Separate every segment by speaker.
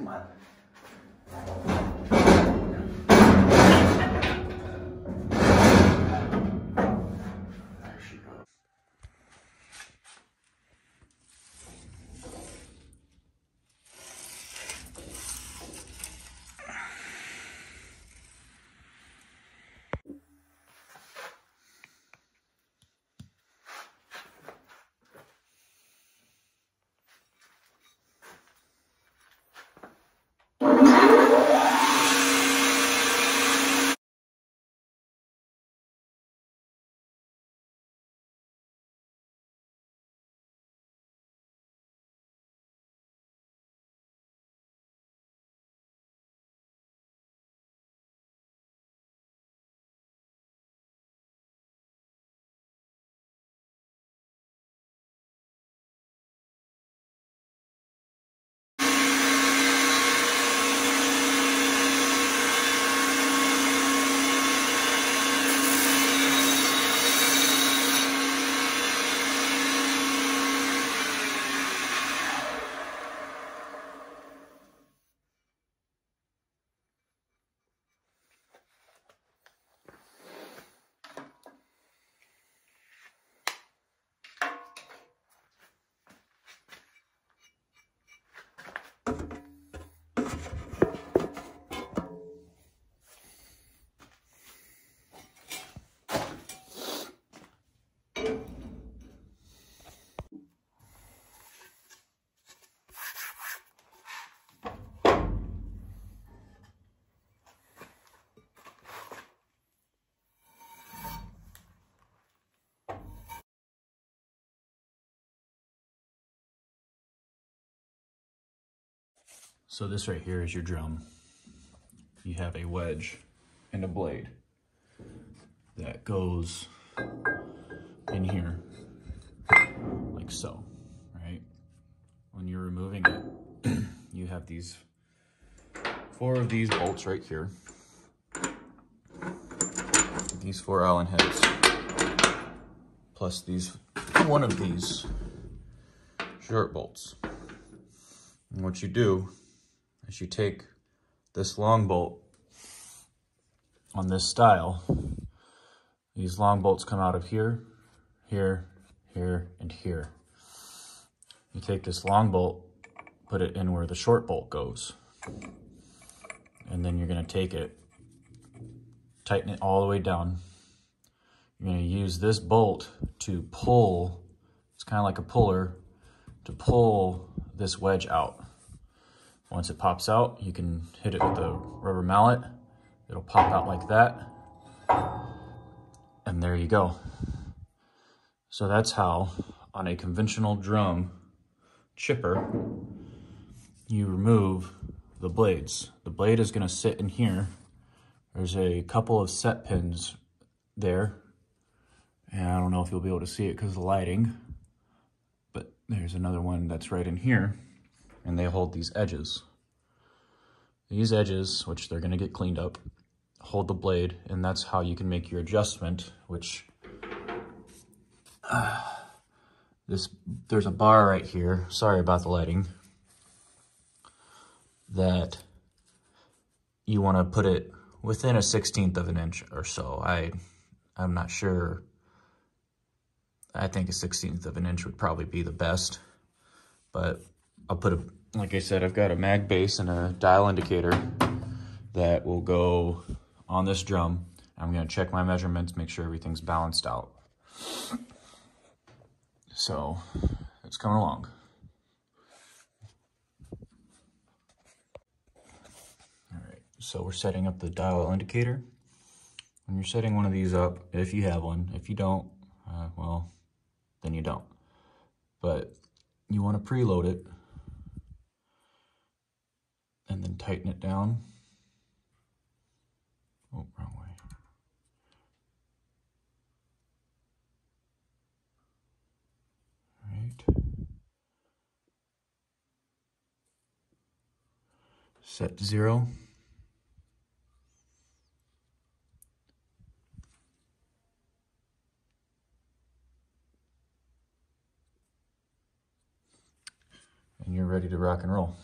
Speaker 1: Come on. There she goes. So this right here is your drum. You have a wedge and a blade that goes in here like so, right? When you're removing it, you have these 4 of these bolts right here. These 4 Allen heads, plus these 1 of these short bolts. And what you do is you take this long bolt on this style. These long bolts come out of here, here, here, and here. You take this long bolt, put it in where the short bolt goes, and then you're going to take it, tighten it all the way down. You're going to use this bolt to pull, it's kind of like a puller, to pull this wedge out. Once it pops out, you can hit it with a rubber mallet. It'll pop out like that. And there you go. So that's how, on a conventional drum chipper, you remove the blades. The blade is going to sit in here. There's a couple of set pins there. And I don't know if you'll be able to see it because of the lighting. But there's another one that's right in here. And they hold these edges. These edges, which they're going to get cleaned up, hold the blade, and that's how you can make your adjustment, which there's a bar right here, sorry about the lighting, that you want to put it within a 1/16 of an inch or so. I'm not sure. I think a 1/16 of an inch would probably be the best, but I'll put like I said, I've got a mag base and a dial indicator that will go on this drum. I'm going to check my measurements, make sure everything's balanced out. So it's coming along. All right, so we're setting up the dial indicator. When you're setting one of these up, if you have one, if you don't, well, then you don't. But you want to preload it and then tighten it down. Oh, wrong way. All right. Set to 0. And you're ready to rock and roll.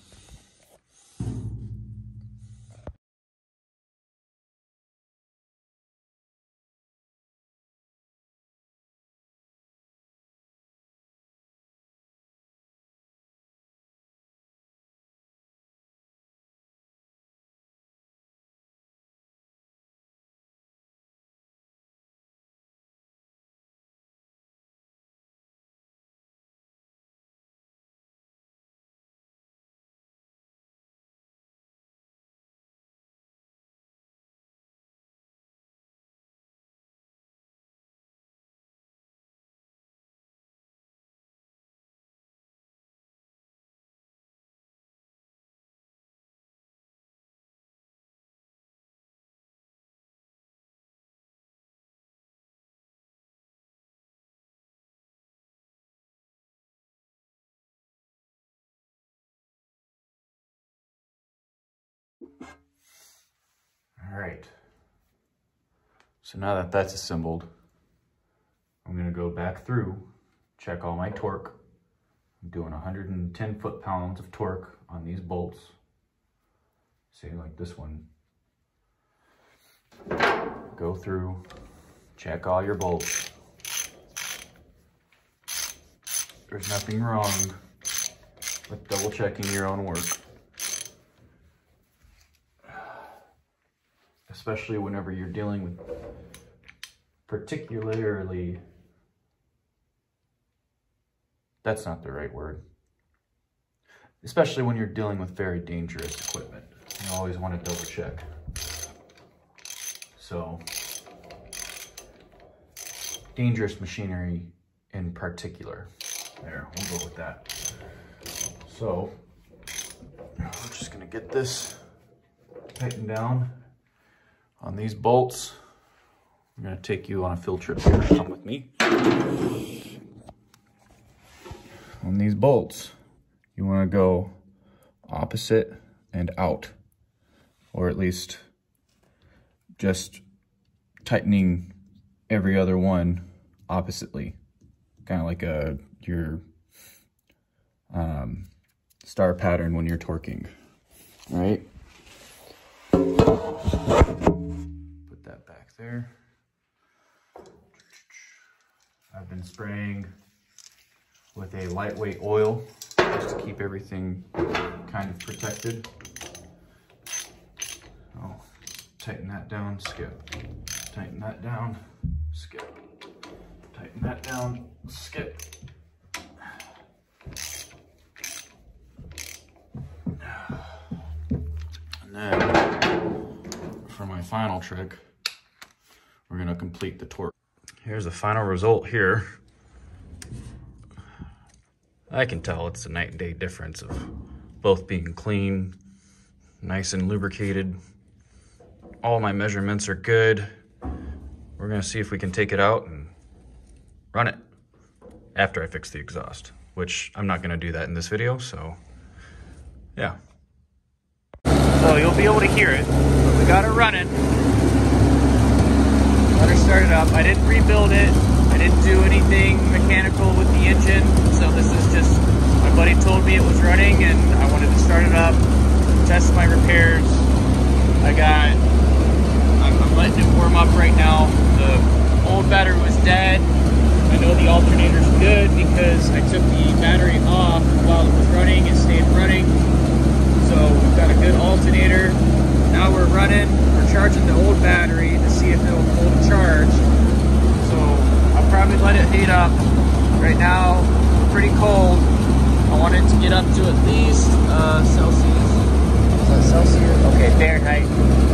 Speaker 1: All right. So now that that's assembled, I'm gonna go back through, check all my torque. I'm doing 110 foot-pounds of torque on these bolts. Say like this one. Go through, check all your bolts. There's nothing wrong with double checking your own work. Especially whenever you're dealing with particularly, that's not the right word. Especially when you're dealing with very dangerous equipment. You always want to double check. So, dangerous machinery in particular. There, we'll go with that. So, we're just gonna get this tightened down on these bolts. I'm gonna take you on a field trip here. Come with me. On these bolts, you wanna go opposite and out, or at least just tightening every other one oppositely, kind of like your star pattern when you're torquing, right? Put that back there. I've been spraying with a lightweight oil just to keep everything kind of protected. Oh, tighten that down, skip. Tighten that down, skip. Tighten that down, skip. And then for my final trick, we're gonna complete the torque. Here's the final result here. I can tell it's a night and day difference of both being clean, nice and lubricated. All my measurements are good. We're gonna see if we can take it out and run it after I fix the exhaust, which I'm not gonna do that in this video, so yeah. So you'll be able to hear it, but we got it running. Let her start it up. I didn't rebuild it. I didn't do anything mechanical with the engine, so this is just, my buddy told me it was running and I wanted to start it up, test my repairs. I'm letting it warm up right now. The old battery was dead. I know the alternator's good because I took the battery off while it was running. It stayed running. So we've got a good alternator. Now we're running. We're charging the old battery to see if it'll hold a charge. So I'll probably let it heat up. Right now, it's pretty cold. I want it to get up to at least Celsius. Is that Celsius? Okay, Fahrenheit.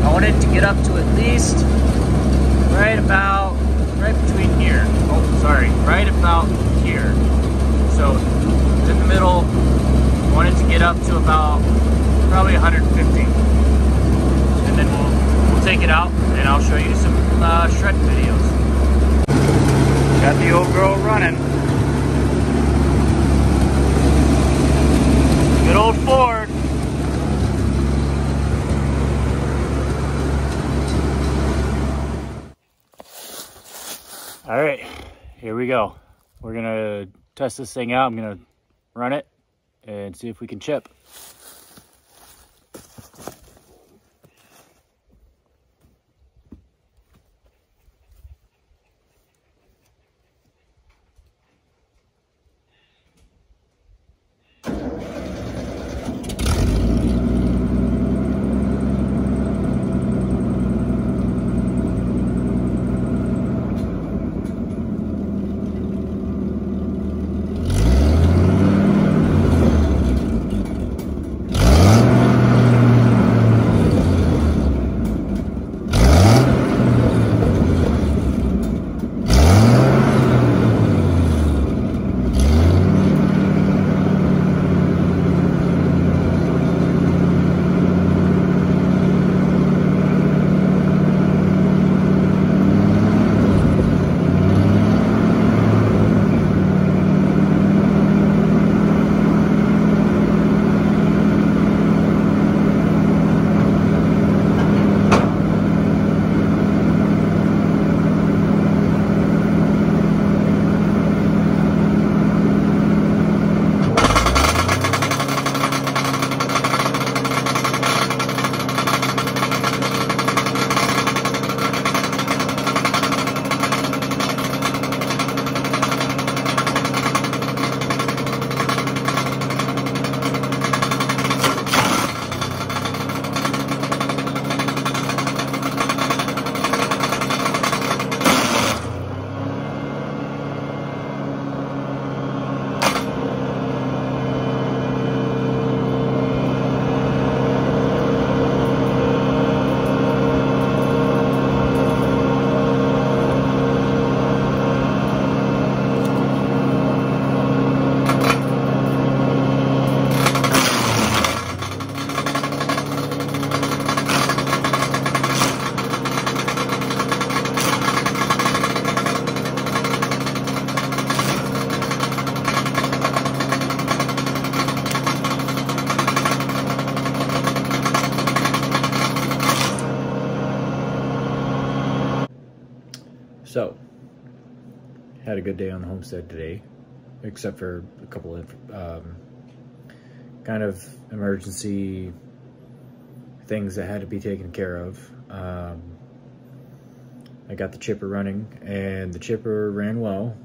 Speaker 1: I want it to get up to at least right between here. Oh, sorry, right about here. So in the middle, I want it to get up to about probably 150. And then we'll take it out and I'll show you some shred videos. Got the old girl running. Good old Ford. All right, here we go. We're gonna test this thing out. I'm gonna run it and see if we can chip.
Speaker 2: So, had a good day on the homestead today, except for a couple of kind of emergency things that had to be taken care of. I got the chipper running, and the chipper ran well.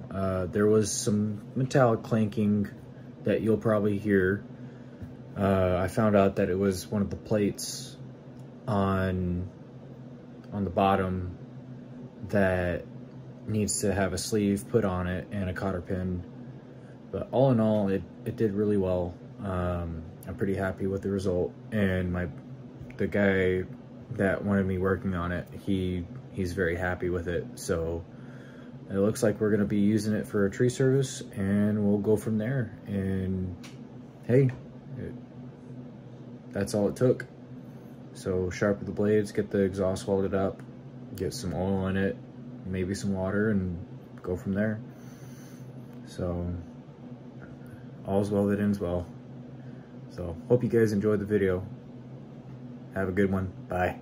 Speaker 2: There was some metallic clanking that you'll probably hear. I found out that it was one of the plates on the bottom that needs to have a sleeve put on it and a cotter pin. But all in all, it did really well. I'm pretty happy with the result, and the guy that wanted me working on it, he's very happy with it. So it looks like we're gonna be using it for a tree service, and we'll go from there. And hey, that's all it took. So sharpen the blades, get the exhaust welded up, get some oil in it, maybe some water, and go from there. So all's well that ends well. So hope you guys enjoyed the video. Have a good one. Bye.